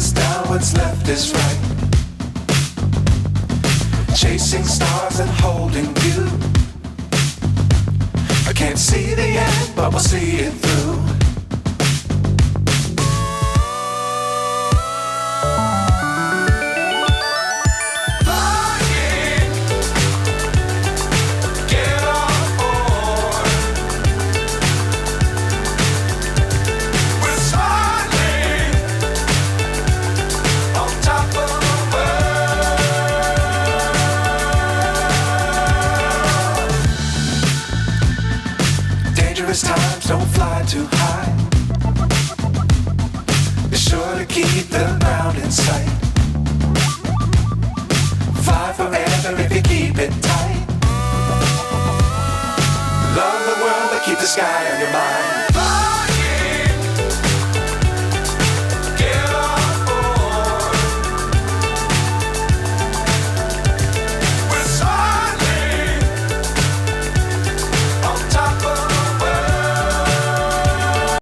is down, what's left is right. Chasing stars and holding you. I can't see the end, but we'll see it through. Times don't fly too high. Be sure to keep the ground in sight. Fly forever if you keep it tight. Love the world but keep the sky